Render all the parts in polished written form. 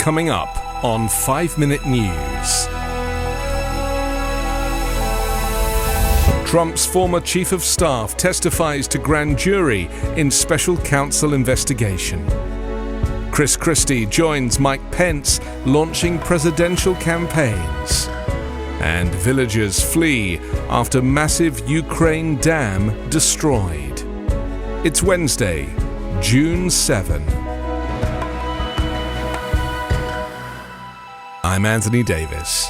Coming up on 5 Minute News. Trump's former chief of staff testifies to grand jury in Special Counsel Investigation. Christie joins Mike Pence launching presidential campaigns. And villagers flee after massive Ukraine dam destroyed. It's Wednesday, June 7. I'm Anthony Davis.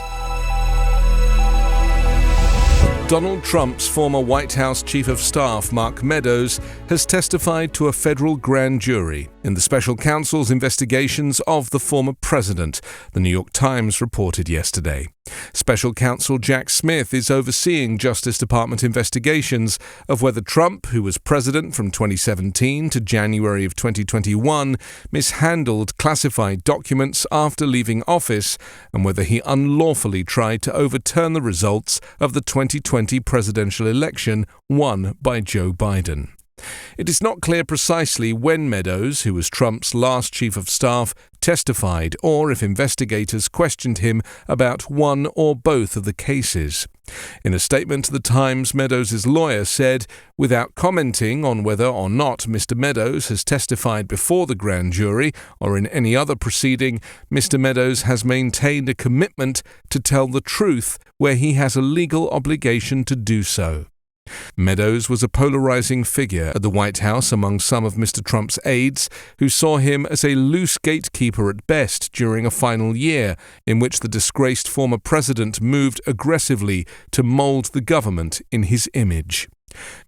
Donald Trump's former White House Chief of Staff, Mark Meadows, has testified to a federal grand jury in the Special Counsel's investigations of the former president, the New York Times reported yesterday. Special Counsel Jack Smith is overseeing Justice Department investigations of whether Trump, who was president from 2017 to January of 2021, mishandled classified documents after leaving office and whether he unlawfully tried to overturn the results of the 2020 presidential election won by Joe Biden. It is not clear precisely when Meadows, who was Trump's last chief of staff, testified or if investigators questioned him about one or both of the cases. In a statement to the Times, Meadows' lawyer said, without commenting on whether or not Mr. Meadows has testified before the grand jury or in any other proceeding, Mr. Meadows has maintained a commitment to tell the truth where he has a legal obligation to do so. Meadows was a polarizing figure at the White House among some of Mr. Trump's aides, who saw him as a loose gatekeeper at best during a final year in which the disgraced former president moved aggressively to mold the government in his image.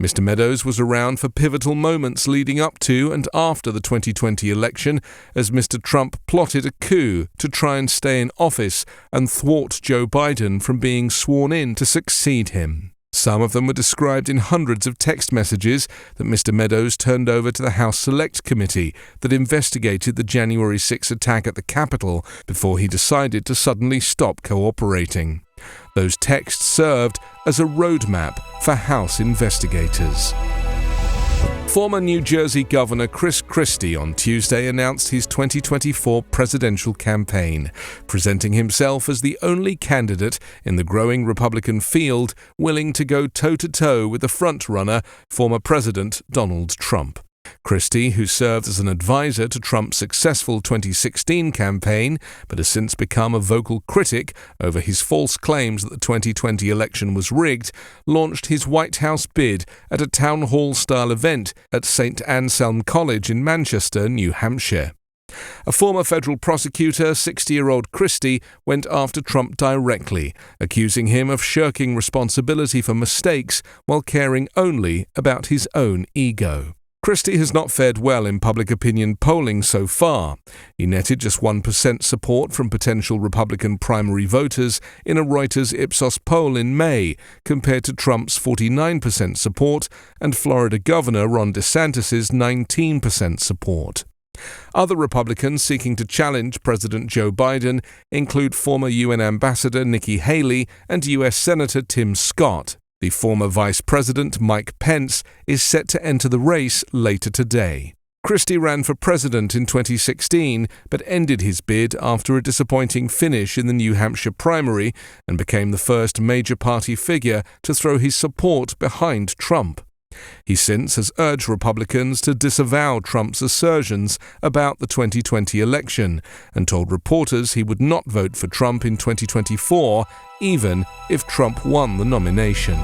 Mr. Meadows was around for pivotal moments leading up to and after the 2020 election as Mr. Trump plotted a coup to try and stay in office and thwart Joe Biden from being sworn in to succeed him. Some of them were described in hundreds of text messages that Mr. Meadows turned over to the House Select Committee that investigated the January 6 attack at the Capitol before he decided to suddenly stop cooperating. Those texts served as a roadmap for House investigators. Former New Jersey Governor Christie on Tuesday announced his 2024 presidential campaign, presenting himself as the only candidate in the growing Republican field willing to go toe-to-toe with the front-runner, former President Donald Trump. Christie, who served as an advisor to Trump's successful 2016 campaign, but has since become a vocal critic over his false claims that the 2020 election was rigged, launched his White House bid at a town hall-style event at St. Anselm College in Manchester, New Hampshire. A former federal prosecutor, 60-year-old Christie, went after Trump directly, accusing him of shirking responsibility for mistakes while caring only about his own ego. Christie has not fared well in public opinion polling so far. He netted just 1% support from potential Republican primary voters in a Reuters Ipsos poll in May, compared to Trump's 49% support and Florida Governor Ron DeSantis' 19% support. Other Republicans seeking to challenge President Joe Biden include former UN Ambassador Nikki Haley and U.S. Senator Tim Scott. The former Vice President, Mike Pence, is set to enter the race later today. Christie ran for president in 2016, but ended his bid after a disappointing finish in the New Hampshire primary and became the first major party figure to throw his support behind Trump. He since has urged Republicans to disavow Trump's assertions about the 2020 election and told reporters he would not vote for Trump in 2024, even if Trump won the nomination.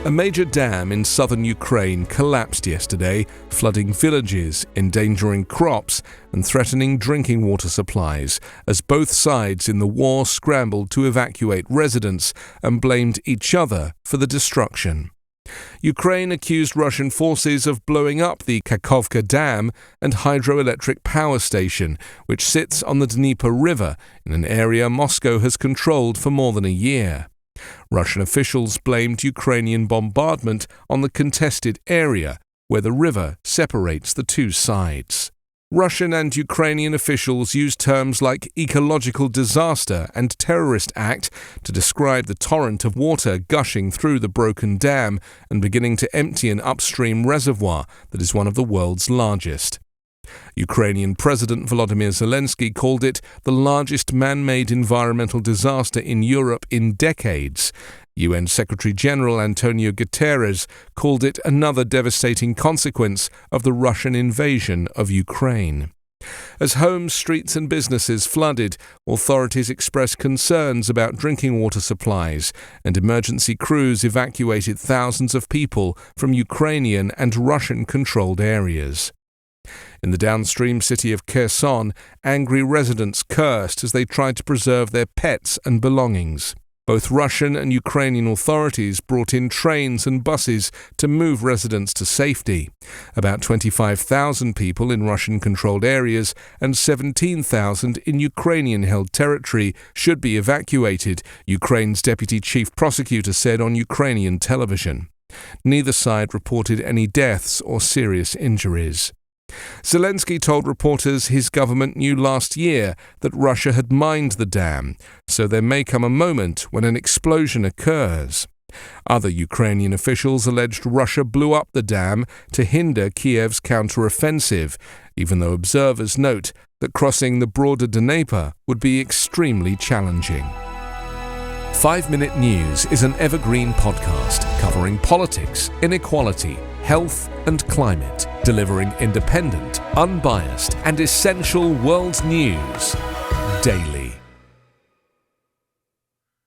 A major dam in southern Ukraine collapsed yesterday, flooding villages, endangering crops, and threatening drinking water supplies, as both sides in the war scrambled to evacuate residents and blamed each other for the destruction. Ukraine accused Russian forces of blowing up the Kakhovka Dam and hydroelectric power station, which sits on the Dnieper River in an area Moscow has controlled for more than a year. Russian officials blamed Ukrainian bombardment on the contested area, where the river separates the two sides. Russian and Ukrainian officials used terms like ecological disaster and terrorist act to describe the torrent of water gushing through the broken dam and beginning to empty an upstream reservoir that is one of the world's largest. Ukrainian President Volodymyr Zelensky called it the largest man-made environmental disaster in Europe in decades. UN Secretary-General Antonio Guterres called it another devastating consequence of the Russian invasion of Ukraine. As homes, streets and businesses flooded, authorities expressed concerns about drinking water supplies, and emergency crews evacuated thousands of people from Ukrainian and Russian-controlled areas. In the downstream city of Kherson, angry residents cursed as they tried to preserve their pets and belongings. Both Russian and Ukrainian authorities brought in trains and buses to move residents to safety. About 25,000 people in Russian-controlled areas and 17,000 in Ukrainian-held territory should be evacuated, Ukraine's deputy chief prosecutor said on Ukrainian television. Neither side reported any deaths or serious injuries. Zelensky told reporters his government knew last year that Russia had mined the dam, so there may come a moment when an explosion occurs. Other Ukrainian officials alleged Russia blew up the dam to hinder Kiev's counter-offensive, even though observers note that crossing the broader Dnieper would be extremely challenging. 5 Minute News is an Evergreen podcast covering politics, inequality, health and climate, delivering independent, unbiased and essential world news daily.